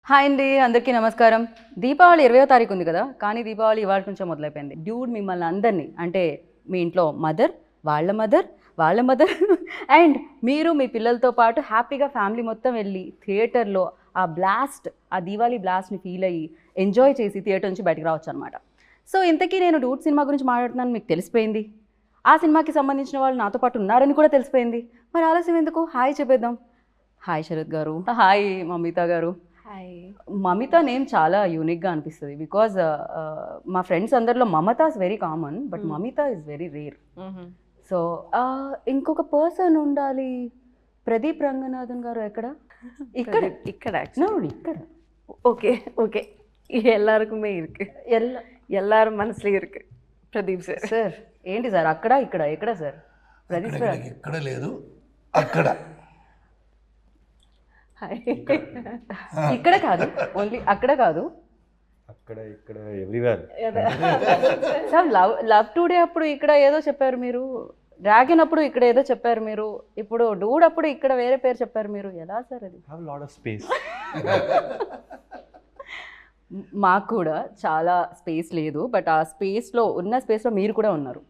Hi అండి, అందరికీ నమస్కారం. దీపావళి 20వ తారీఖు ఉంది కదా, కానీ దీపావళి ఇవాళ నుంచే మొదలైపోయింది. డ్యూడ్ మిమ్మల్ని అందరినీ, అంటే మీ ఇంట్లో మదర్, వాళ్ళ మదర్ అండ్ మీరు మీ పిల్లలతో పాటు హ్యాపీగా ఫ్యామిలీ మొత్తం వెళ్ళి థియేటర్లో ఆ దీపావళి బ్లాస్ట్ని ఫీల్ అయ్యి ఎంజాయ్ చేసి థియేటర్ నుంచి బయటకు రావచ్చు అనమాట. సో ఇంతకీ నేను డూడ్ సినిమా గురించి మాట్లాడుతున్నాను, మీకు తెలిసిపోయింది. ఆ సినిమాకి సంబంధించిన వాళ్ళు నాతో పాటు ఉన్నారని కూడా తెలిసిపోయింది. మరి ఆలస్యం ఎందుకు, హాయ్ చెప్పేద్దాం. హాయ్ శరత్ గారు, హాయ్ మమిత గారు. మమిత నేమ్ చాలా యూనిక్గా అనిపిస్తుంది బికాజ్ మా ఫ్రెండ్స్ అందరిలో Mamata is very common, but Mamitha is very rare. So ఇంకొక పర్సన్ ఉండాలి. ప్రదీప్ రంగనాథన్ గారు ఎక్కడ? ఇక్కడ ఇక్కడ ஓகே ஓகே எல்லாருக்குமே இருக்கு, எல்லாரும் மனசுல இருக்கு. பிரதீப் சார். సార్ ఏంటి సార్ అక్కడ ఇక్కడ ఎక్కడ సార్? ప్రదీప్ సార్ ఇక్కడ లేదు, అక్కడ. ఇక్కడ కాదు, ఓన్లీ అక్కడ కాదు, అక్కడ ఇక్కడ ఎవ్రీవేర్. సార్ లవ్ టుడే అప్పుడు ఇక్కడ ఏదో చెప్పారు మీరు, డ్రాగన్ అప్పుడు ఇక్కడ ఏదో చెప్పారు మీరు, ఇప్పుడు డూడ్ అప్పుడు ఇక్కడ వేరే పేరు చెప్పారు మీరు. ఎలా సార్ అది? Have lot of space. మాకు కూడా చాలా స్పేస్ లేదు, బట్ ఆ స్పేస్లో మీరు కూడా ఉన్నారు.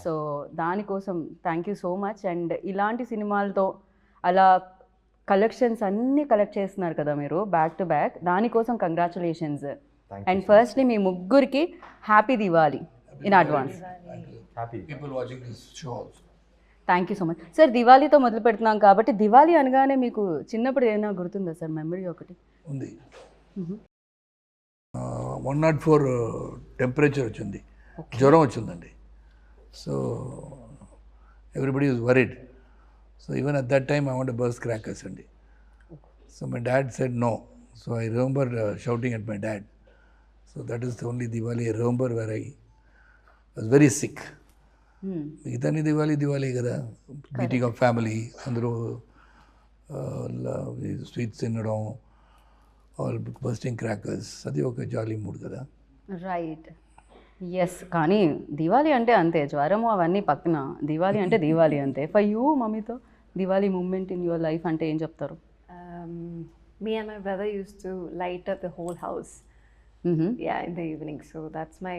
సో దానికోసం thank you so much. And ఇలాంటి సినిమాలతో అలా కలెక్షన్స్ అన్నీ కలెక్ట్ చేస్తున్నారు కదా మీరు బ్యాక్ టు బ్యాక్, దానికోసం కంగ్రాచులేషన్స్. అండ్ ఫస్ట్లీ మీ ముగ్గురికి happy Diwali in advance. Thank you so much sir. దివాళీతో మొదలు పెడుతున్నాం కాబట్టి, దివాళీ అనగానే మీకు చిన్నప్పుడు ఏమైనా గుర్తుందా సార్ మెమరీ ఒకటి? ఉంది. 104 టెంపరేచర్ వచ్చింది, జ్వరం వచ్చిందండి. So everybody is worried. So even at that time I want to burst crackers అండి. So my dad said no. So I remember shouting at my dad. So that is the only Diwali I remember where I was very sick. మిగతాని దివాళీ కదా, meeting of family, అందరూ sweets తినడం, all bursting crackers, అది ఒక jolly mood కదా. Right, yes. కానీ దివాళీ అంటే అంతే, జ్వరము అవన్నీ పక్కన, దివాళీ అంటే దివాళీ అంతే. ఫర్ యూ మమ్మీతో Diwali moment in your life అంటే ఏం చెప్తారు? Me and my brother used to light up the whole house, yeah, in the evening. So that's my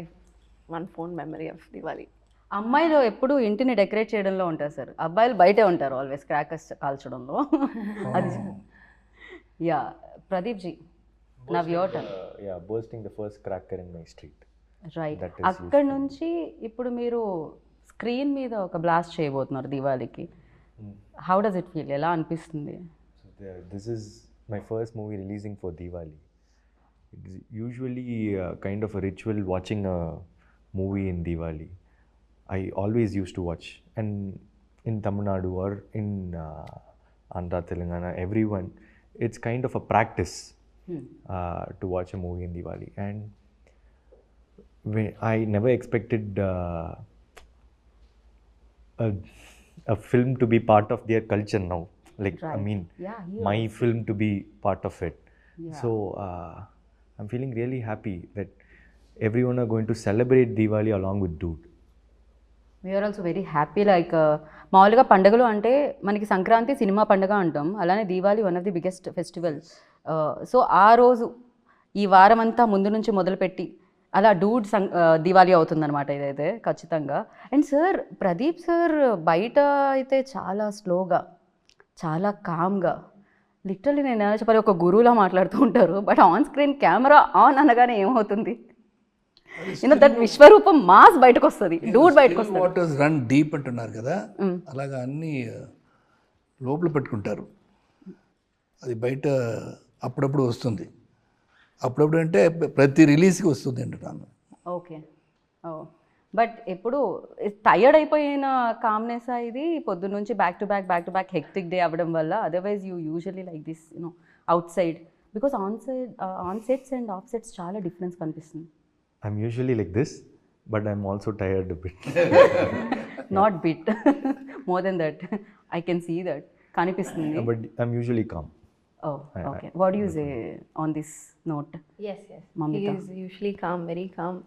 one fond memory of Diwali. అమ్మాయిలు ఎప్పుడు ఇంటిని డెకరేట్ చేయడంలో ఉంటారు సార్, అబ్బాయిలు బయటే ఉంటారు ఆల్వేస్ క్రాకర్స్ కాల్చడంలో. అది yeah. Pradeep ji, now your turn. Yeah, bursting the first cracker in my street. Right. అక్కడ నుంచి ఇప్పుడు మీరు స్క్రీన్ మీద ఒక బ్లాస్ట్ చేయబోతున్నారు దివాళీకి. How does it feel? ఎలా అనిపిస్తుంది? This is my first movie releasing for Diwali. It's usually kind of a ritual watching a movie in Diwali. I always used to watch, and in Tamil Nadu or in Andhra, Telangana, everyone, it's kind of a practice to watch a movie in Diwali. And I never expected a film to be part of their culture now. Like, right. I mean, my film to be part of it. Yeah. So I'm feeling really happy that everyone are going to celebrate Diwali along with Dude. We are also very happy. Like మామూలుగా పండుగలు అంటే మనకి Sankranti cinema పండుగ అంటాం, అలానే Diwali one of the biggest festival. So ఆ రోజు ఈ వారం అంతా ముందు నుంచి మొదలుపెట్టి అలా డూడ్ దివాళీ అవుతుందన్నమాట ఇదైతే ఖచ్చితంగా. అండ్ సార్, ప్రదీప్ సార్ బయట అయితే చాలా స్లోగా, చాలా కామ్గా, లిటరల్లీ నేను ఎలా చెప్పాలి, ఒక గురువులా మాట్లాడుతూ ఉంటారు. But on screen camera on అనగానే ఏమవుతుంది, దట్ విశ్వరూపం మాస్ బయటకు వస్తుంది, డూడ్ బయటకు వస్తుంది. వాటర్స్ రన్ డీప్ అంటున్నారు కదా, అలాగా అన్నీ లోపల పెట్టుకుంటారు. అది బయట అప్పుడప్పుడు వస్తుంది. అప్పుడప్పుడు అంటే ప్రతి రిలీజ్కి వస్తుంది అంటున్నాను. ఓకే. ఓ, బట్ ఎప్పుడు టైర్డ్ అయిపోయిన కామ్నెస్ ఇది పొద్దున్న నుంచి back to back hectic day అవ్వడం వల్ల? Otherwise you usually like this out side, because on sets and of sets చాలా డిఫరెన్స్ కనిపిస్తుంది. I'm usually like this, but I'm also tired a bit. Not bit, more than that. I can see that కనిపిస్తుంది. But I'm usually calm. Oh, okay. What do you say on this note? Yes. Mamita. He is usually calm, very calm.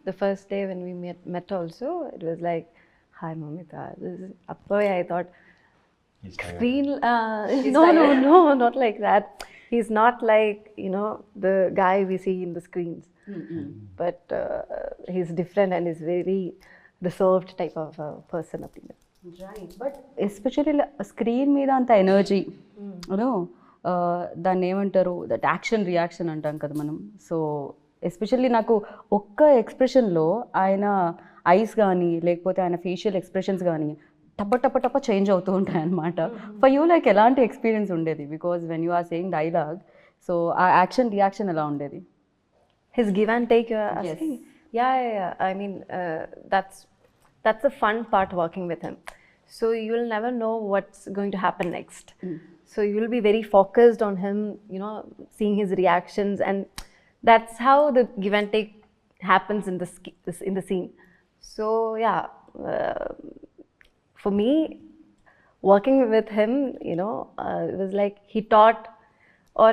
The first day when we met also, it was like, hi Mamita. I thought, screen, no, not like that. He's not like, the guy we see in the screens. But he's different and is very reserved type of person. Right but especially screen మీద అంత energy దాన్ని ఏమంటారు that action reaction అంటాం కదా మనం. So especially నాకు ఒక్క ఎక్స్ప్రెషన్లో ఆయన ఐస్ కానీ లేకపోతే ఆయన ఫేషియల్ ఎక్స్ప్రెషన్స్ కానీ టప్ప టప్ప టప్ప చేంజ్ అవుతూ ఉంటాయి అనమాట. ఫర్ యూ లైక్ ఎలాంటి ఎక్స్పీరియన్స్ ఉండేది? Because when you are saying dialogue, so ఆ యాక్షన్ రియాక్షన్ ఎలా ఉండేది? His give and take, you're asking? Yeah. I mean, that's the fun part working with him. So you'll never know what's going to happen next. So you'll be very focused on him, seeing his reactions, and that's how the give and take happens in the scene. So yeah, for me, working with him, it was like he taught, or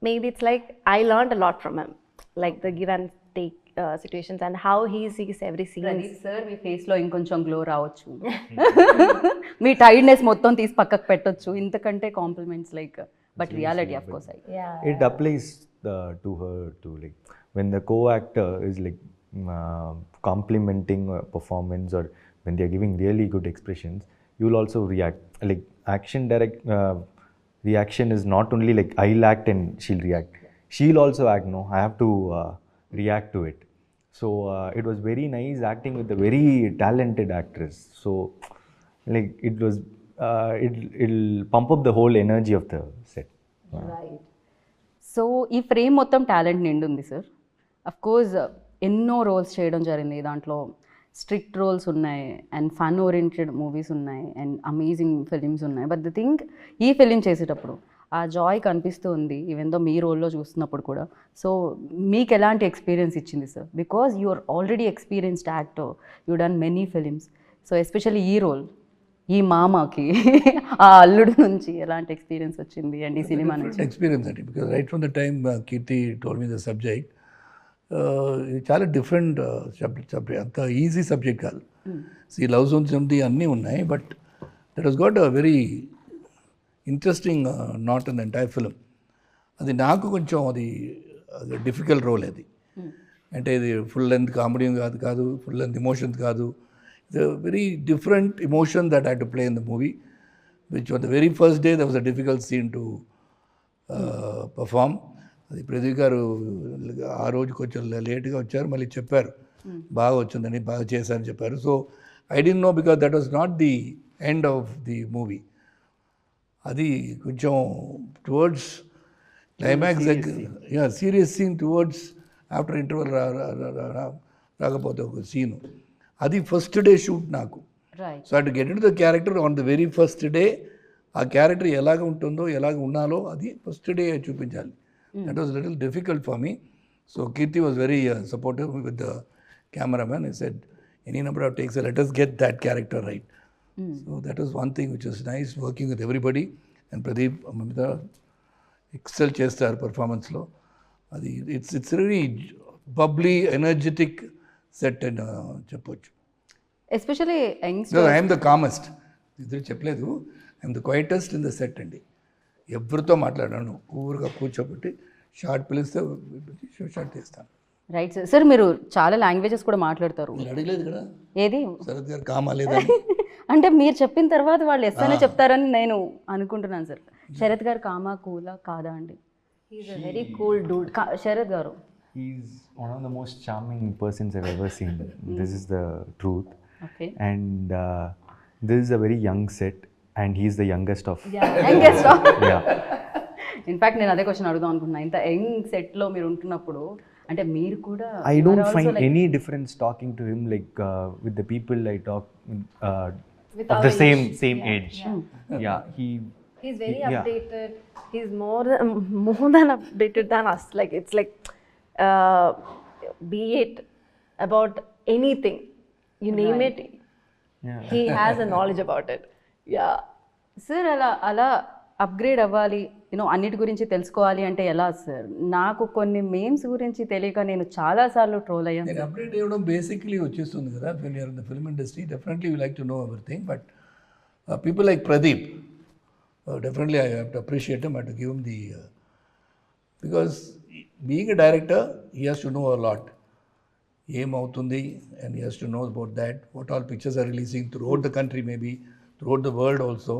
maybe it's like I learned a lot from him, like the give and take situations and how he sees every scene. Sir మీ ఫేస్లో ఇంకొంచెం glow రావచ్చు, మీ tiredness మొత్తం తీసి పక్కకు పెట్టొచ్చు, ఇంతకంటే compliments like but reality of course It applies to her too. Like when the co-actor is like complimenting a performance, or when they are giving really good expressions, you will also react. Like action reaction is not only like I'll act and she'll react. She'll also act. No, I have to react to it. So it was very nice acting with a very talented actress. So like it was, it'll pump up the whole energy of the set. Right. So ఈ frame మొత్తం talent నిండుంది sir. Of course ఎన్నో roles చేయడం జరిగింది, దాంట్లో strict roles ఉన్నాయి and fun oriented movies ఉన్నాయి and amazing films ఉన్నాయి. But the thing, ఈ ఫిలిం చేసేటప్పుడు ఆ జాయ్ కనిపిస్తూ ఉంది ఈవెన్ దో మీ రోల్లో చూస్తున్నప్పుడు కూడా. సో మీకు ఎలాంటి ఎక్స్పీరియన్స్ ఇచ్చింది sir? Because you are already experienced actor, you done many films. So especially ఈ రోల్, ఈ మామకి ఆ అల్లుడు నుంచి ఎలాంటి ఎక్స్పీరియన్స్ వచ్చింది అండ్ ఈ సినిమా నుంచి? ఎక్స్పీరియన్స్ అండి, because right from the time Keerthi told me the subject, ఇది చాలా డిఫరెంట్ సబ్జెక్ట్. అంత ఈజీ సబ్జెక్ట్ కాదు. ఈ లవ్ జోన్స్ ఉంది, అన్నీ ఉన్నాయి, but that was got a very interesting not in the entire film. అది నాకు కొంచెం అది డిఫికల్ట్ రోల్ అది. అంటే ఇది ఫుల్ లెంత్ కామెడీ కాదు, ఫుల్ లెంత్ ఎమోషన్స్ కాదు. It's a very different emotion that I to play in the movie, which on the very first day that was a difficult scene to perform. అది ప్రదీప్ గారు ఆ రోజు కొంచెం లేట్గా వచ్చారు, మళ్ళీ చెప్పారు బాగా వచ్చిందని, బాగా చేశారని చెప్పారు. So I don't know, because that was not the end of the movie. అది కొంచెం టువర్డ్స్ క్లైమాక్స్ దగ్గర serious scene towards after interval రాకపోతే ఒక సీను, అది ఫస్ట్ డే షూట్ నాకు. సో అటు get in the character on the very first day. ఆ character ఎలాగ ఉంటుందో, ఎలాగ ఉండాలో అది ఫస్ట్ డే చూపించాలి. That was little difficult for me. So Keerthi was very supportive with the cameraman. He said, any number of takes, let us get that character right. So that was one thing which was nice, working with everybody. And Pradeep, Mamita, excel chestar performance lo. It's really bubbly, energetic set and cheppochu. Especially youngsters. Because I am the calmest. ఇద్దరు చెప్పలేదు, I am the quietest in the set అండి. ఎవరితో మాట్లాడాను, ఊరుగా కూర్చోబెట్టి short పిలిస్తే short తీస్తాను. Right sir. Sir మీరు చాలా లాంగ్వేజెస్ కూడా మాట్లాడతారు. మీరు అడగలేదు కదా ఏది? శరత్ గారు కామాలేదా? అంటే మీరు చెప్పిన తర్వాత వాళ్ళు ఎస్ అనే చెప్తారని నేను అనుకుంటున్నాను సార్. శరత్ గారు కామా కూలా కాదా అండి? He's a very cool dude. Sarath గారు, He's one of the most charming persons I've ever seen. This is the truth. Okay. And this is a very young set, and he's the youngest of. Yeah. In fact నేను అదే question అడుగుదాం అనుకున్నా. ఇంత young సెట్లో మీరు ఉంటున్నప్పుడు అంటే మీరు కూడా I don't find any difference talking to him like with the people I talk With of our the same age. Yeah, He's very yeah. updated. He's more than updated than us. Like it's like, be it about anything, you name it, Yeah. he has a knowledge about it. Yeah. Sir అలా upgrade అవ్వాలి, అన్నిటి గురించి తెలుసుకోవాలి అంటే ఎలా sir? నాకు కొన్ని memes గురించి తెలియక నేను చాలాసార్లు ట్రోల్ అయ్యాను. నేను అప్డేట్ అవ్వడం బేసిక్లీ వచ్చేస్తుంది కదా. When you're in the film industry, definitely you like to know everything. But people like Pradeep, definitely I have to appreciate him, I to give him the Because being a director, he has to know a lot. ఏమవుతుంది and he has to know about that, what all pictures are releasing throughout the country, maybe throughout the world also.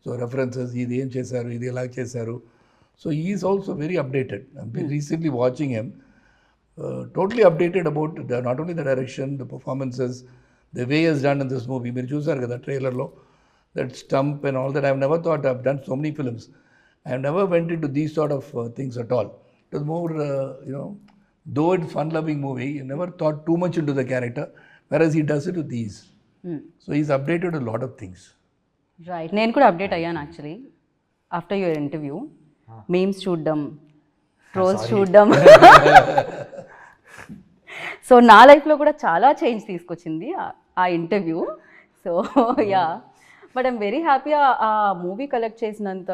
So references, ఇది ఏం చేశారు, ఇది ఎలా చేశారు. So he is also very updated. I've been recently watching him, totally updated about not only the direction, the performances, the way he has done in this movie. మీరు చూసారు కదా ట్రైలర్లో, that stump and all that. I've never thought I've done so many films. I've never went into these sort of things at all. It was more, though it's fun-loving movie, you never thought too much into the character, whereas he does it with these. So he's updated a lot of things. Right, నేను కూడా update అయ్యాను actually after your interview. Memes చూడడం, trolls చూడడం. So నా లైఫ్లో కూడా చాలా change తీసుకొచ్చింది ఆ interview. So yeah, but I'm very happy ఆ మూవీ కలెక్ట్ చేసినంత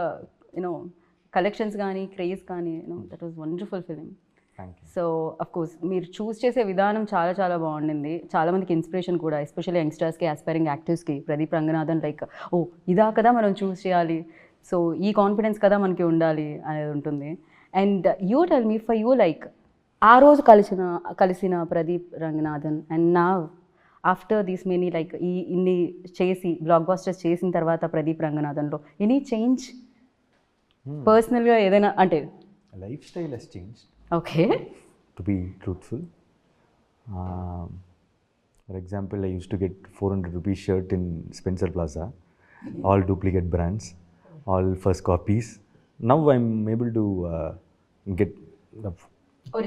కలెక్షన్స్ కానీ క్రేజ్ కానీ that was wonderful film. Thank you. So of course మీరు చూస్ చేసే విధానం చాలా చాలా బాగుండింది. చాలామందికి ఇన్స్పిరేషన్ కూడా, ఎస్పెషల్లీ యంగ్స్టర్స్కి, ఆస్పైరింగ్ యాక్టివ్స్కి. ప్రదీప్ రంగనాథన్ లైక్ ఓ ఇదా కదా మనం చూస్ చేయాలి, సో ఈ కాన్ఫిడెన్స్ కదా మనకి ఉండాలి అనేది ఉంటుంది. And you tell me, for you like ఆ రోజు కలిసిన ప్రదీప్ రంగనాథన్ అండ్ నా ఆఫ్టర్ దీస్ మెనీ లైక్ ఇన్ని చేసి బ్లాక్ బాస్టర్స్ చేసిన తర్వాత ప్రదీప్ రంగనాథన్లో ఎనీ చేంజ్ పర్సనల్గా ఏదైనా అంటే? Lifestyle has changed, okay. to be truthful. For example, I used to get 400 rupees shirt in Spencer Plaza, all duplicate brands, all first copies. Now I'm able to get the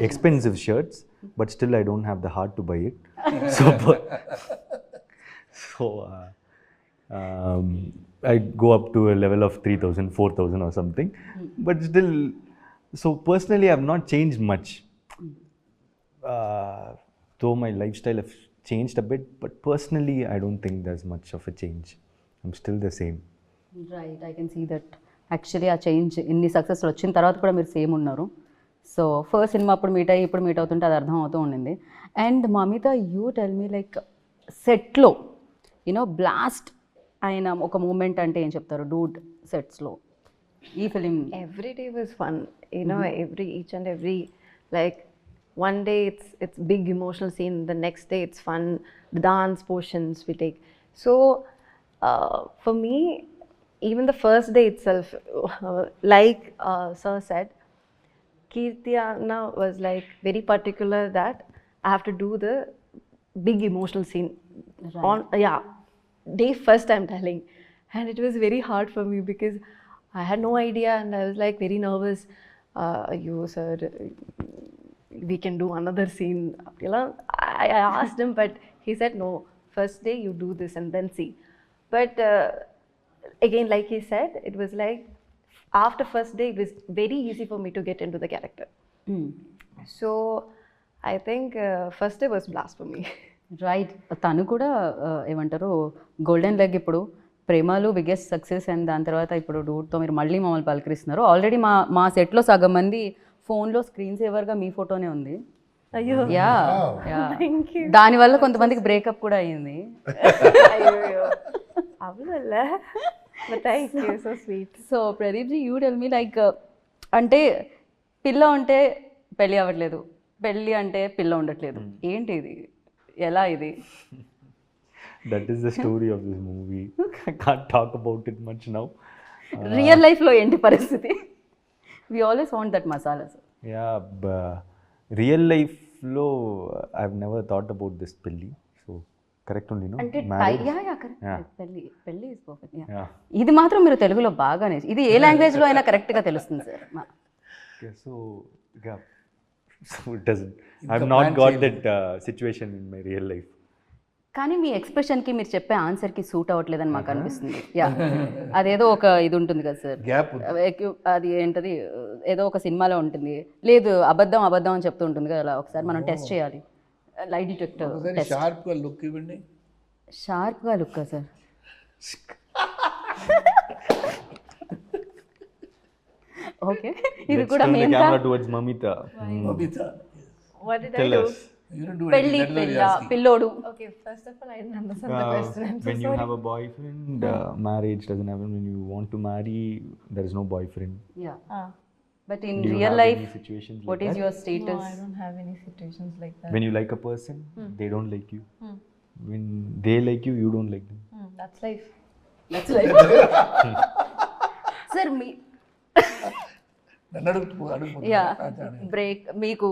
expensive shirts, but still I don't have the heart to buy it. So I go up to a level of 3,000, 4,000 or something, but still. So personally, I've not changed much. Though my lifestyle has changed a bit, but personally, I don't think there's much of a change. I'm still the same. Right, I can see that. Actually ఆ change ఇన్ని సక్సెస్లు వచ్చిన తర్వాత కూడా మీరు same ఉన్నారు. So first cinema అప్పుడు meet అయ్యి ఇప్పుడు మీట్ అవుతుంటే అది అర్థం అవుతూ ఉండింది. And Mamitha, you tell me like సెట్లో బ్లాస్ట్ అయిన ఒక మూమెంట్ అంటే ఏం చెప్తారు? డూడ్ సెట్స్లో ఈ film. Every day was fun, each and every, like one day it's big emotional scene, the next day it's fun, the dance portions we take. So for me, even the first day itself, like sir said, Kirti Anna was like very particular that I have to do the big emotional scene on day first, I'm telling. And it was very hard for me because I had no idea and I was like very nervous. You sir, we can do another scene. I asked him, but he said no, first day you do this and then see. But again, like he said, it was like after first day it was very easy for me to get into the character. So I think first day was blast for me. Right, తను కూడా ఏమంటారు golden leg ఇప్పుడు ప్రేమలు biggest success, and దాని తర్వాత ఇప్పుడు డూడ్తో మీరు మళ్ళీ మమ్మల్ని పలకరిస్తున్నారు. ఆల్రెడీ మా సెట్లో సగం మంది ఫోన్లో స్క్రీన్ సేవర్గా మీ ఫోటోనే ఉంది. అయ్యో, యా, దానివల్ల కొంతమందికి బ్రేకప్ కూడా అయ్యింది. అయ్యో అవునల్ల, but thank you, so sweet. So Pradeep ji, you tell me like అంటే పిల్ల ఉంటే పెళ్ళి అవ్వట్లేదు, పెళ్ళి అంటే పిల్ల ఉండట్లేదు, ఏంటి ఇది, ఎలా ఇది? That is the story of this movie. I can't talk about it much now. Real లైఫ్లో ఏంటి పరిస్థితి? We always want that masala. Yeah, real life lo I've never thought about this pelli. So correct only, no? అంటే Marriage. Correct, పెళ్ళి is perfect. Yeah. ఇది మాత్రం మీరు తెలుగులో బాగానే, ఇది ఏ లాంగ్వేజ్లో అయినా కరెక్ట్గా తెలుస్తుంది sir. Okay, so yeah. So it doesn't. I've not got that situation in my real life. కానీ మీ ఎక్స్ప్రెషన్కి మీరు చెప్పే ఆన్సర్కి సూట్ అవ్వట్లేదని మాకు అనిపిస్తుంది. యా, అదేదో ఒక ఇది ఉంటుంది కదా సార్, గ్యాప్. అది ఏంటది, ఏదో ఒక సినిమాలో ఉంటుంది, లేదు అబద్ధం అబద్ధం అని చెప్తూ ఉంటుంది కదా, అలా ఒకసారి మనం టెస్ట్ చేయాలి. Light detector test. షార్ప్గా లుక్ ఇవ్వండి. షార్ప్గా లుక్కా సార్? ఓకే, ఇది Let's కూడా turn the మేము camera towards Mamita. Mamita, What did I Tell do? us. you don't do పెళ్ళి anything. That's what పిల్ల you're asking. పిల్లోడు. Okay, first of all, I didn't understand the question. I'm so When you sorry. have a boyfriend, marriage doesn't happen. When you want to marry, there is no boyfriend. Yeah, but in Do you real have life any situations like what is that? Your No, status? I don't have any situations like that. When you like a person, they don't like you. When they like you, you don't like them. That's life. That's like sir మీ నన్ను అడుగుతున్నా yeah break మీకు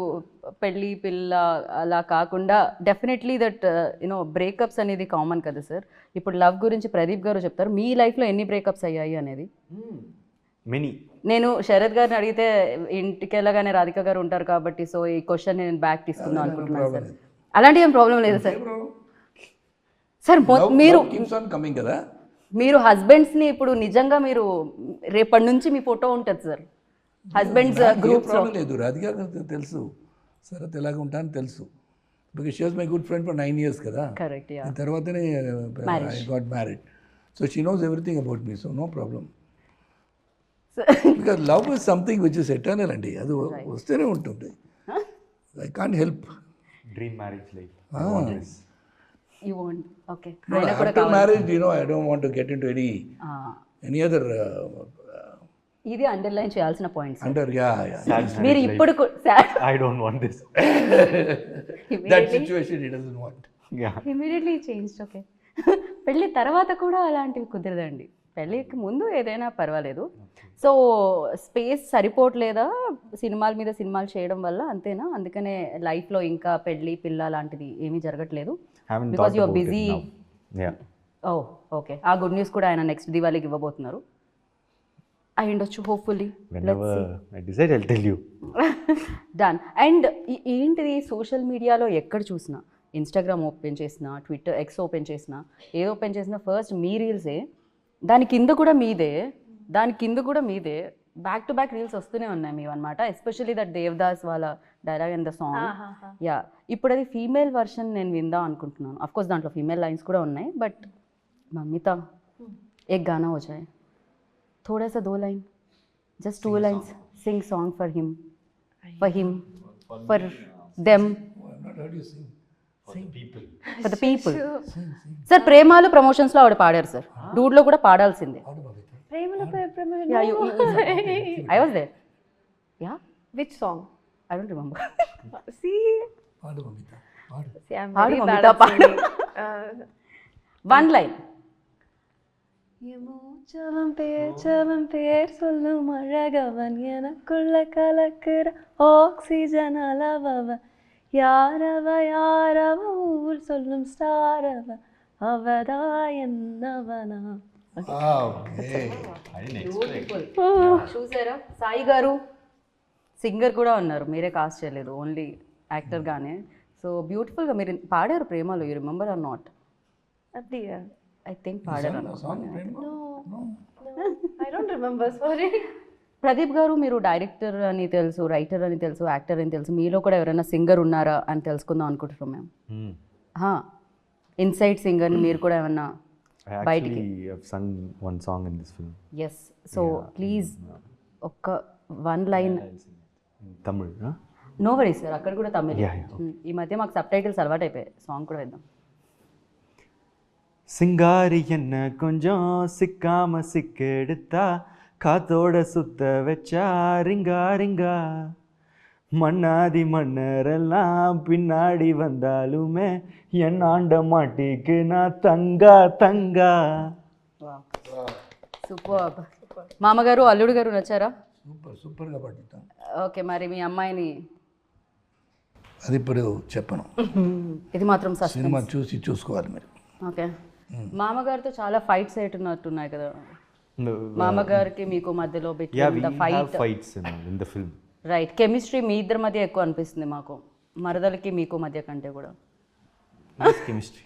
పెళ్ళి పిల్ల అలా కాకుండా definitely that you know breakups అనేది common కదా సార్. ఇప్పుడు లవ్ గురించి ప్రదీప్ గారు చెప్తారు, మీ లైఫ్లో ఎన్ని బ్రేకప్స్ అయ్యాయి అనేది. Many. నేను శరత్ గారిని అడిగితే ఇంటికి వెళ్ళగానే రాధిక గారు ఉంటారు కాబట్టి సో ఈ క్వశ్చన్ నేను బ్యాక్ తీసుకుందాం అనుకుంటున్నాను సార్. అలాంటి ఏం ప్రాబ్లం లేదు సార్. సార్ మీరు కీప్స్ ఆన్ కమింగ్ కదా. మీరు హస్బెండ్స్ని ఇప్పుడు నిజంగా మీరు రేపటి నుంచి మీ ఫోటో ఉంటుంది సార్ హస్బెండ్స్ గ్రూప్స్లో. ప్రాబ్లం లేదు, రాధిక గారికి తెలుసు శరత్ ఎలాగ ఉంటానని తెలుసు. Because she was my good friend for 9 years కదా. కరెక్ట్. యా తర్వాతనే I got married. So she knows everything about me, so no problem. Because love is something which is eternal అండి, అది వస్తూనే ఉంటుంది. I can't help. Dream marriage life. I want this. You want okay. After marriage, I don't want to get into any other ఇది underline చేయాల్సిన points. under Sad మీరు marriage ఇప్పుడు life. I don't want this. that situation he doesn't want. Yeah. Immediately change. Okay. పెళ్ళి తర్వాత కూడా అలాంటివి కుదరదండి. పెళ్ళికి ముందు ఏదైనా పర్వాలేదు. సో స్పేస్ సరిపోవట్లేదా సినిమాల మీద సినిమాలు చేయడం వల్ల, అంతేనా? అందుకనే లైఫ్లో ఇంకా పెళ్ళి పిల్ల లాంటిది ఏమీ జరగట్లేదు Haven't because thought your about busy. it now. Yeah. Oh okay. ఆ గుడ్ న్యూస్ కూడా ఆయన నెక్స్ట్ దివాళీకి ఇవ్వబోతున్నారు అయి ఉండొచ్చు hopefully. Whenever I decide, I'll tell you. Done. And ఏంటిది సోషల్ మీడియాలో ఎక్కడ చూసినా, ఇన్స్టాగ్రామ్ ఓపెన్ చేసినా, ట్విట్టర్ ఎక్స్ ఓపెన్ చేసినా, ఏది ఓపెన్ చేసినా ఫస్ట్ మీ రీల్సే, దాని కింద కూడా మీదే, బ్యాక్ టు బ్యాక్ రీల్స్ వస్తూనే ఉన్నాయి మీవి అనమాట. ఎస్పెషల్లీ దట్ దేవదాస్ వాళ్ళ dialogue in the song. Yeah ఇప్పుడు అది ఫీమేల్ వర్షన్ నేను విందాం అనుకుంటున్నాను. అఫ్కోర్స్ దాంట్లో ఫీమేల్ లైన్స్ కూడా ఉన్నాయి, బట్ మమ్మీతా एक गाना हो जाए, थोड़ा सा 2 line, just 2 lines, sing song for him, for them, I've not heard you sing. for the people. Sir Premalu ప్రమోషన్స్లో ఆవిడ పాడారు సార్, డూడ్లో కూడా పాడాల్సిందే. Yeah, I was there. Yeah, Which song? I don't remember. See, పాడు మమిత, పాడు. see, I'm Paadu, very Mamita, bad at singing. One line. மூச்சவன் பேர் சொல்லும் அழகவன் எனக்குள்ள கலக்கிற ஆக்சிஜன் அளவவ யாரவ ஊர் சொல்லும் ஸ்டாரவ அவதா என்னவனா. Okay. చూసారా సాయి గారు సింగర్ కూడా ఉన్నారు, మీరే కాస్ట్ చేయలేదు, ఓన్లీ యాక్టర్గానే. సో బ్యూటిఫుల్గా మీరు పాడారు ప్రేమలో. You remember or not? அப்படியா? ఐ థింక్ పాడారు. No, I don't remember, sorry. Pradeep garu మీరు డైరెక్టర్ అని తెలుసు, రైటర్ అని తెలుసు, యాక్టర్ అని తెలుసు, మీలో కూడా ఎవరైనా సింగర్ ఉన్నారా అని తెలుసుకుందాం అనుకుంటున్నాం మేము. ఇన్సైడ్ సింగర్ మీరు కూడా ఏమన్నా I actually have sung one song in this film. Yes. So please ఒక్క 1 line. In Tamil, huh? No worry sir, అక్కడ కూడా తమిళ్. Yeah, yeah. ఈ మధ్య మాకు సబ్ టైటిల్స్ అలవాటు అయిపోయాయి, సాంగ్ కూడా వేద్దాం. சிங்காரி என்ன கொஞ்சம் சிக்காம சிக்கெடுத்தா காத்தோட சுத்த வச்சா ரிங்கா ரிங்கா மண்ணாதி மன்னரெல்லாம் பின்னாடி வந்தாலுமே என் ஆண்ட மாட்டிக்கு நான் தங்கா தங்கா. సూపర్. మామగారు అల్లుడు గారు నచ్చారా? సూపర్గా పాడుతాను. ఓకే, మరి మీ అమ్మాయిని అది ఇప్పుడు చెప్పను, ఇది మాత్రం సినిమా చూసుకోవాలి మీరు. ఓకే. మామగారితో చాలా ఫైట్స్ అయ్యేట్టున్నట్టున్నాయి కదా, మామగారికి మీకు మధ్యలో Yeah, we the have fight. fights in the film. Right. Chemistry మీ ఇద్దరి మధ్య ఎక్కువ అనిపిస్తుంది మాకు, మరదలకి మీకు మధ్య కంటే కూడా. Nice chemistry.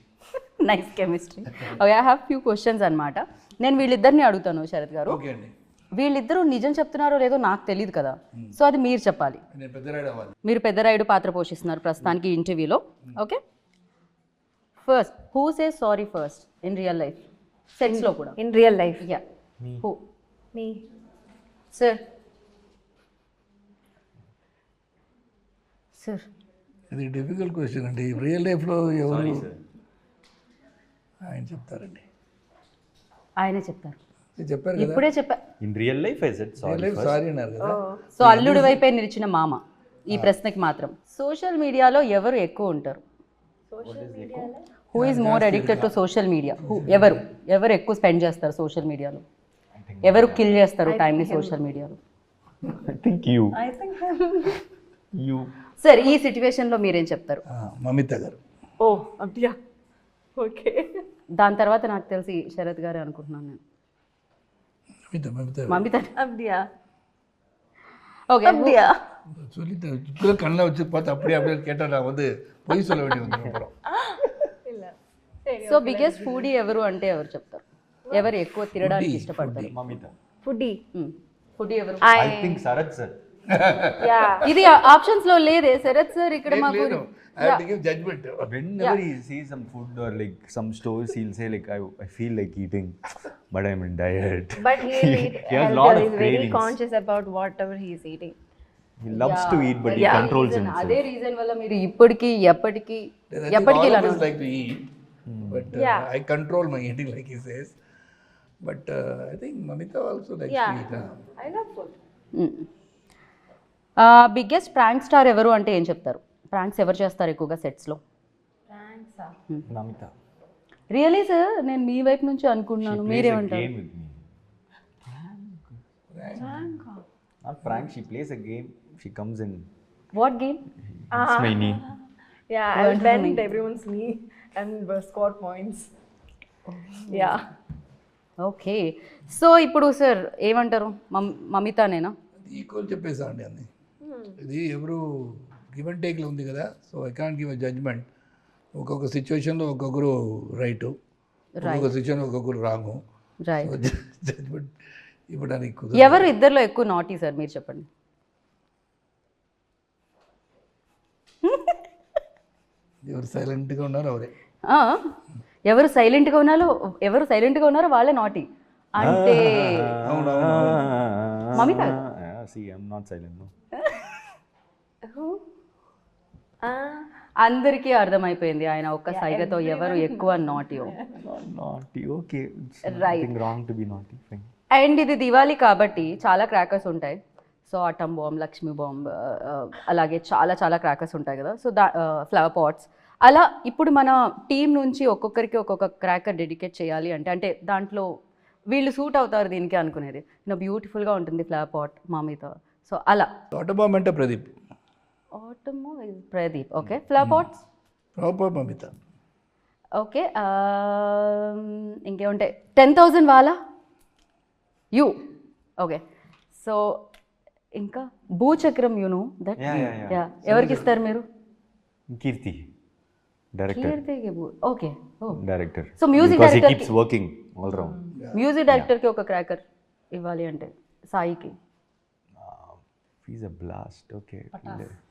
Nice chemistry. Okay, I have few questions అనమాట. నేను వీళ్ళిద్దరిని అడుగుతాను శరత్ గారు. ఓకే అండి. వీళ్ళిద్దరూ నిజం చెప్తున్నారో లేదో నాకు తెలియదు కదా, సో అది మీరు చెప్పాలి. నేను పెద్దరాయుడు అవ్వాలి. మీరు పెద్దరాయుడు పాత్ర పోషిస్తున్నారు ప్రస్తుతానికి ఇంటర్వ్యూలో. Okay, first who say sorry first in real life, సెట్స్లో కూడా? In real life? Yeah, who? Me. Sir. Sir ఇది డిఫికల్ట్ క్వశ్చన్ అండి. రియల్ లైఫ్లో ఎవరు ఆయన చెప్తారండి. ఆయనే చెప్తారు. ఇది చెప్పారు కదా ఇప్పుడే చెప్పా. In real life, I said sorry first. Sorry అన్నారు కదా. సో అల్లుడి వైపే నిలిచిన మామ ఈ ప్రశ్నకి మాత్రం. సోషల్ మీడియాలో ఎవరు ఎక్కువ ఉంటారు? Who is more addicted to social media? ఎవరు ఎక్కువ స్పెండ్ చేస్తారు సోషల్ మీడియాలో? ఎవరు కిల్ చేస్తారు టైంని సోషల్ మీడియాలో? I think you. You. Sir ఈ సిచ్యువేషన్లో మీరేం చెప్తారు? మమిత గారు. Oh, Abdiya. Okay. దాని తర్వాత నాకు తెలిసి శరత్ గారే అనుకుంటున్నాను నేను. Mamitha Mamitha. Abdiya. Okay Abdiya. சொல்லிட்டு இப்போ கண்ணில் வச்சு பார்த்து அப்படியே கேட்டால் நான் வந்து பொய் சொல்ல வேண்டி வந்து அப்புறம். సో బిగ్గెస్ట్ ఫుడీ ఎవరు అంటే ఎవరు చెప్తారు? ఎవరు ఎక్కువ తినడానికి ఇష్టపడతారు? Mamita. Foodie. ఫుడీ ఎవరు? I think Sarath sir. Yeah. ఇది ఆప్షన్స్ లో లేదే శరత్ సార్ ఇక్కడ మాకు. I have to give judgment. Whenever he sees some food or like some stores, he'll say like, I feel like eating, but I'm in diet. But he'll eat He has healthier. lot of He's very cravings. conscious about whatever he's eating. He loves to eat, but he controls himself. అదే reason వల్ల మీరు ఇప్పటికీ ఎప్పటికీ I ఎప్పటికీ ఇలా always like to eat, but I control my eating like he says. But I think Mamita also likes to eat. I love food. Biggest prank star ఎవరు అంటే ఏం చెప్తారు? ప్రాంక్స్ ఎవరు చేస్తారు ఎక్కువగా సెట్స్లో? Namita. రియలీ సార్ నేను మీ వైపు నుంచి అనుకుంటున్నాను, Plays a మీరేమంటారు? game with me. Not prank. She plays a game. She comes in. What game? It's my knee. Yeah, I'll bend everyone's knee and score points. Yeah. Okay. So ఇప్పుడు sir ఏమంటారు? మమితానేనా? Equal చెప్పేసా అండి అన్ని. ఇది ఎవరు give and టేక్లో ఉంది కదా. So I can't give a judgement. ఒక్కొక్క సిచ్యువేషన్లో ఒక్కొక్కరు రైటు, ఒక్కొక్క సిచ్యువేషన్ ఒక్కొక్కరు రాంగు. రైట్. జడ్జ్మెంట్ ఇవ్వడానికి ఎవరు ఇద్దరిలో ఎక్కువ నాటీ సార్ మీరు చెప్పండి? ఎవరు సైలెంట్గా ఉన్నారో అవరే. ఎవరు సైలెంట్గా ఉన్నారో వాళ్ళే నాటీ అంటే Mamitha. See, I'm not silent. No. అందరికీ అర్థమైపోయింది ఆయన ఒక్క సైగతో ఎవరు ఎక్కువ నాటియో. Naughty. Okay. It's Right. nothing wrong to be naughty. Fine. And ఇది దివాళీ కాబట్టి చాలా క్రాకర్స్ ఉంటాయి. So atom bomb, Lakshmi bomb, అలాగే చాలా చాలా క్రాకర్స్ ఉంటాయి కదా. సో ఫ్లవర్ పాట్స్ అలా ఇప్పుడు మన టీం నుంచి ఒక్కొక్కరికి ఒక్కొక్క క్రాకర్ డెడికేట్ చేయాలి అంటే దాంట్లో వీళ్ళు సూట్ అవుతారు దీనికి అనుకునేది బ్యూటిఫుల్గా ఉంటుంది ఫ్లవర్ పాట్ మామితో. సో అలా తోటబామ్ అంటే ప్రదీప్, ఆటమో Pradeep. Okay. Flower pots proper Mamitha. Okay. ఇంకేముంటాయి? 10,000 వాళ్ళ యూ. ఓకే. సో ఇంకా భూచక్రం యూనో దట్. Yeah. ఎవరికి ఇస్తారు మీరు? Kirti. Director. Okay. Director. So music because director he keeps working all around. Music డైరెక్టర్కి ఒక క్రాకర్ ఇవ్వాలి అంటే సాయికి. He's a blast. Okay.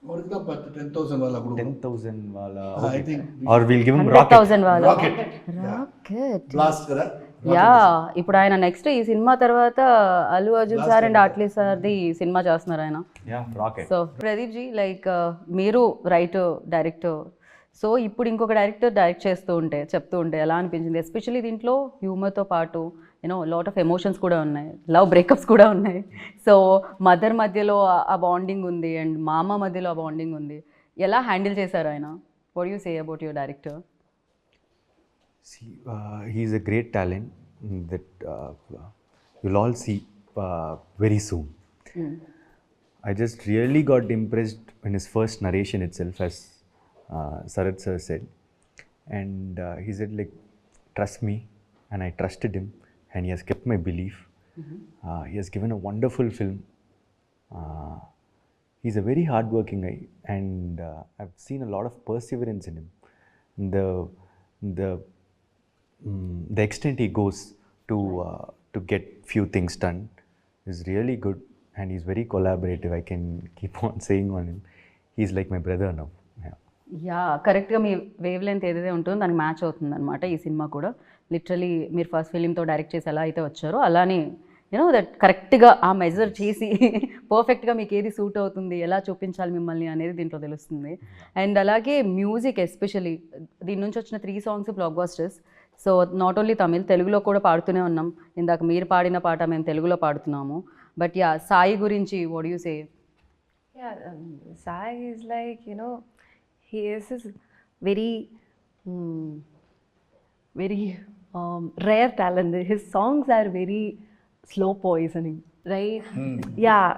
ఎవరికి 10,000 వాళ్ళ కూడా 10,000 wala. I Okay. think Or we'll give him rocket. 100,000 వాళ్ళ రాకెట్ రాకెట్. బ్లాస్ట్ కదా. యా ఇప్పుడు ఆయన నెక్స్ట్ ఈ సినిమా తర్వాత అల్లు అర్జున్ సార్ అండ్ ఆట్లీ సార్ది సినిమా చేస్తున్నారు ఆయన. Yeah, rocket. So Pradeep ji like మీరు రైటర్ డైరెక్టర్, సో ఇప్పుడు ఇంకొక డైరెక్టర్ డైరెక్ట్ చెప్తూ ఉంటే ఎలా అనిపించింది? ఎస్పెషల్లీ దీంట్లో హ్యూమర్తో పాటు లాట్ ఆఫ్ ఎమోషన్స్ కూడా ఉన్నాయి, లవ్ బ్రేకప్స్ కూడా ఉన్నాయి. సో మదర్ మధ్యలో ఆ బాండింగ్ ఉంది అండ్ మామ మధ్యలో ఆ బాండింగ్ ఉంది. ఎలా హ్యాండిల్ చేశారు ఆయన? What you say about your director? See, he's a great talent that you'll all see very soon. I just really got impressed in his first narration itself, as Sarath sir said. And he said like, trust me, and I trusted him, and he has kept my belief. He has given a wonderful film. He's a very hardworking guy, and I've seen a lot of perseverance in him. The extent he goes to get few things done is really good, and he's very collaborative. I can keep on saying on him. He's like my brother now. Yeah. Yeah కరెక్ట్గా మీ wave length ఏదైతే ఉంటుందో దానికి match అవుతుంది అనమాట ఈ cinema కూడా. Literally మీరు first ఫిలింతో direct చేసి ఎలా అయితే వచ్చారో అలానే దట్ కరెక్ట్గా ఆ మెజర్ చేసి పర్ఫెక్ట్గా మీకు ఏది సూట్ అవుతుంది, ఎలా చూపించాలి మిమ్మల్ని అనేది దీంట్లో తెలుస్తుంది. అండ్ అలాగే మ్యూజిక్ ఎస్పెషలీ దీని నుంచి వచ్చిన 3 songs black busters. So not only Tamil, తెలుగులో కూడా పాడుతూనే ఉన్నాం. ఇందాక మీరు పాడిన పాట మేము తెలుగులో పాడుతున్నాము. బట్ యా, సాయి గురించి what you say? Yeah, Sai is like, you know, he is this very, very rare talent. His songs are very slow poisoning, right? Yeah,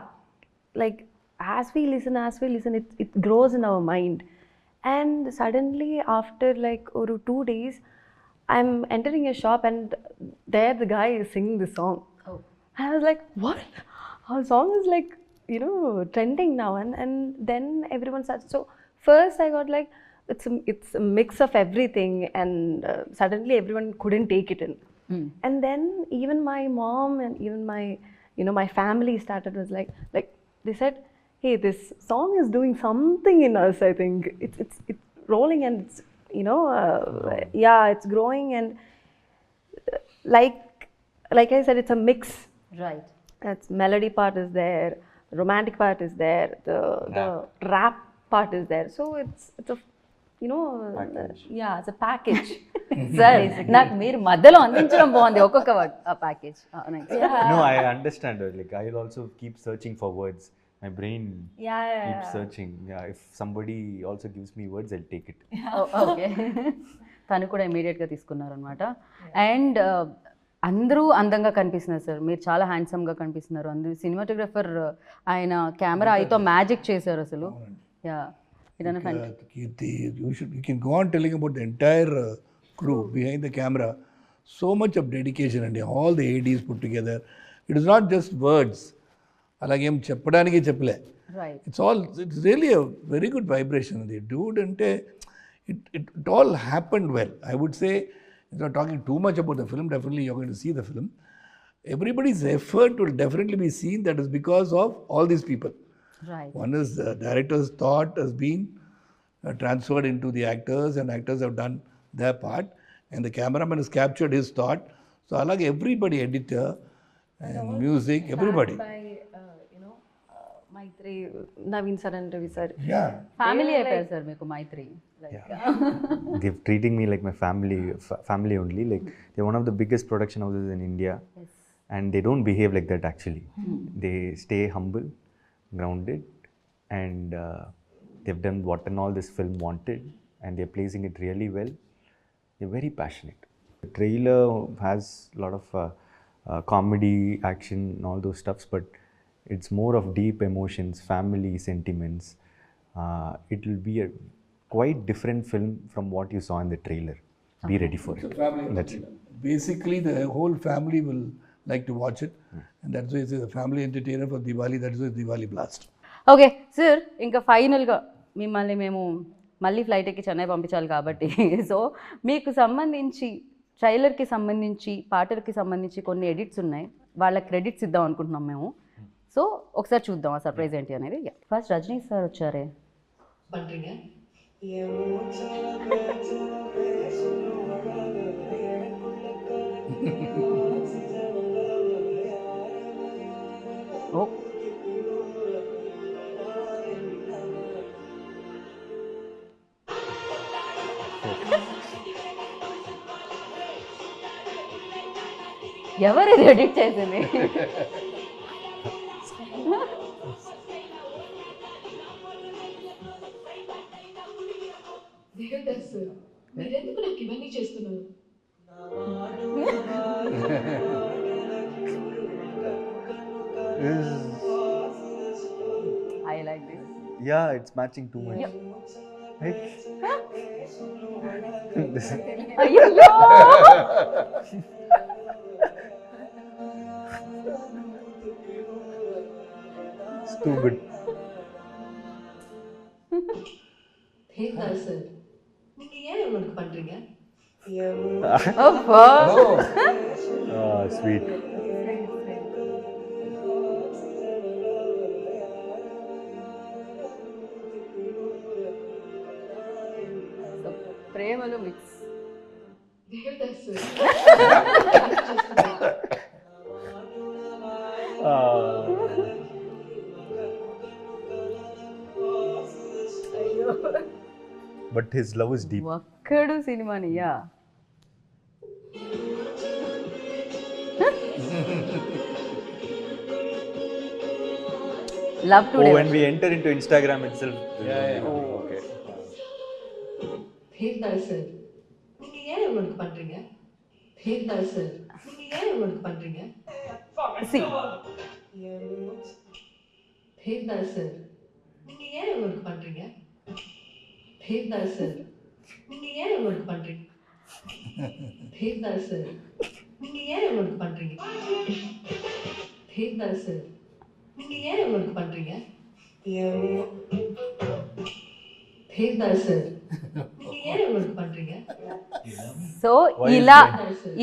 like as we listen, it grows in our mind. And suddenly, after like 2 days, I'm entering a shop and there the guy is singing the song. Oh. I was like, what? Our song is like, you know, trending now. And then everyone started. So first I got like, it's a mix of everything. And suddenly everyone couldn't take it in. And then even my mom and even my, you know, my family started was like they said, hey, this song is doing something in us, I think. It's rolling and it's, you know, yeah, it's growing. And like I said, it's a mix. Right. That's melody part is there, romantic part is there, the rap part is there. So it's a, you know, yeah, it's a package. Sir నాకు మీరు మధ్యలో అందించడం బాగుంది ఒక్కొక్క package. No, I understand. Like I'll also keep searching for words. My brain keeps searching. Yeah, if somebody also gives me words, I'll take it. Okay. తను కూడా ఇమీడియట్గా తీసుకున్నారనమాట. And అందరూ అందంగా కనిపిస్తున్నారు సార్, మీరు చాలా హ్యాండ్సమ్గా కనిపిస్తున్నారు. అందరూ సినిమాటోగ్రఫర్ ఆయన కెమెరా అయితో మ్యాజిక్ చేశారు అసలు. Yeah, Kirti, you can go on telling about the entire crew behind the camera. So much of dedication and all the ADs put together. It is not just words. అలాగేం చెప్పడానికి చెప్పలే. Right. It's really a very good vibration. The dude ante it all happened well. I would say, if not talking too much about the film, definitely you're going to see the film. Everybody's effort will definitely be seen. That is because of all these people. Right. One is the director's thought has been transferred into the actors, and actors have done their part, and the cameraman has captured his thought. So alage everybody, editor and music, everybody. By you know, Maitri, Naveen sir and Ravi sir. Yeah. Family అయిపోయారు sir మీకు మైత్రి. They're treating me like my family only. Like they're one of the biggest production houses in India, and they don't behave like that actually. They stay humble, grounded, and they've done what and all this film wanted, and they're placing it really well. They're very passionate. The trailer has a lot of comedy, action, and all those stuffs, but it's more of deep emotions, family sentiments. It will be a quite different film from what you saw in the trailer. Be ready for it. That's it. Basically, the whole family will like to watch it, and that's why it's a family entertainer for Diwali. That is why Diwali Blast. Okay sir, ఇంకా ఫైనల్గా మిమ్మల్ని మేము మళ్ళీ flight ఎక్కి చెన్నై పంపించాలి కాబట్టి, so మీకు సంబంధించి ట్రైలర్కి సంబంధించి పాటలకి సంబంధించి కొన్ని ఎడిట్స్ ఉన్నాయి, వాళ్ళ క్రెడిట్స్ ఇద్దాం అనుకుంటున్నాం మేము. సో ఒకసారి చూద్దాం ఆ సర్ప్రైజ్ ఏంటి అనేది. ఫస్ట్ రజనీ సార్ వచ్చారే. ఓ, ఎవరు ఎడిట్ చేసింది? మీరెందుకు నాకు ఇవన్నీ చేస్తున్నారు? I like this. Yeah, it's matching too much. Right? అయ్యో, It's too good. தேங்காய் சார், நீங்க ஏன் இவனுக்கு பண்றீங்க? అబ్బా. Ah, sweet. ప్రేమలో mix. Devadas sir, But his love is deep. ఒక్కడు సినిమాని. Yeah, love Oh, today when we enter into Instagram itself. Okay. Devadas sir நீங்க ஏன் இவனுக்கு பண்றீங்க தேவதாஸ் சார் நீங்க ஏன் இவனுக்கு பண்றீங்க సి தேவதாஸ் சார் நீங்க ஏன் இவனுக்கு பண்றீங்க தேவதாஸ் சார் நீங்க ஏன் இவனுக்கு பண்றீங்க தேவதாஸ் சார் நீங்க ஏன் இவனுக்கு பண்றீங்க தேவதாஸ் சார் நீங்க ஏன் இவனுக்கு பண்றீங்க தேவதாஸ் சார் நீங்க ஏன் ఇవనుకు பண்றீங்க సో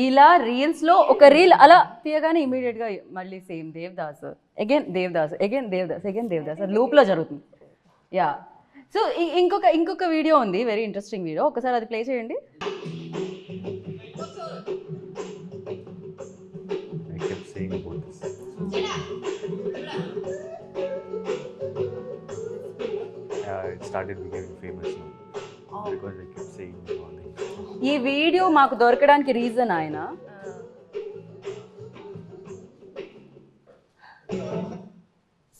ఇలా రీల్స్ లో ఒక రీల్ అలా తీయగానే ఇమీడియట్ గా మళ్ళీ same Devadas again Devadas again Devadas again Devadas loop లో జరుగుతుంది. యా సో ఇంకొక వీడియో ఉంది, వెరీ ఇంట్రెస్టింగ్ వీడియో, ఒకసారి అది ప్లే చేయండి. I kept saying about this. It started becoming famous now because I kept saying all things. ఈ వీడియో మాకు దొరకడానికి రీజన్ ఆయన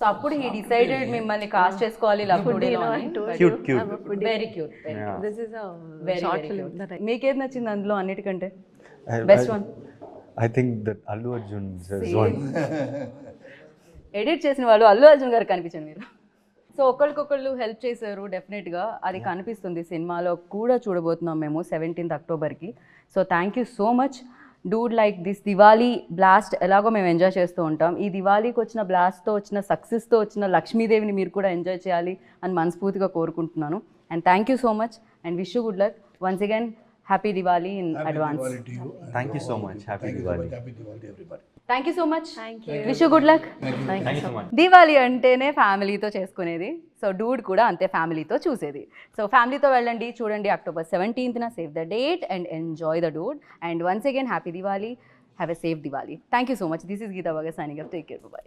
సో అప్పుడు ఈ డిసైడెడ్ మిమ్మల్ని కాస్ట్ చేసుకోవాలి లవ్ టుడే లో అని. Cute, cute. Very cute, Yeah. This is a very short very film that I మీకేది నచ్చింది అందులో అన్నిటికంటే I- best I- one? I think that Allu Arjun's one. Edit చేసిన వాళ్ళు అల్లు అర్జున్ గారు కనిపించండి మీరు. సో ఒకరికొకళ్ళు హెల్ప్ చేశారు డెఫినెట్గా, అది కనిపిస్తుంది సినిమాలో కూడా చూడబోతున్నాం మేము 17th అక్టోబర్కి. So thank you so much dude. Like this Diwali blast ఎలాగో మేము ఎంజాయ్ చేస్తూ ఉంటాం, ఈ దివాళీకి వచ్చిన బ్లాస్ట్తో వచ్చిన సక్సెస్తో వచ్చిన లక్ష్మీదేవిని మీరు కూడా ఎంజాయ్ చేయాలి అని మనస్ఫూర్తిగా కోరుకుంటున్నాను. And thank you so much and wish you good luck once again. Happy Diwali in advance. Thank you so much. Happy Diwali. Happy Diwali to everybody. Thank you so much. Thank you. Wish you good luck. Thank you so much. Diwali అంటేనే ఫ్యామిలీతో చేసుకునేది, so Dude కూడా అంతే ఫ్యామిలీతో చూసేది. So ఫ్యామిలీతో వెళ్ళండి, చూడండి October 17th save the date and enjoy the dude. And once again happy Diwali, have a safe Diwali. Thank you so much. This is Geeta బాగా signing up. Take care, by.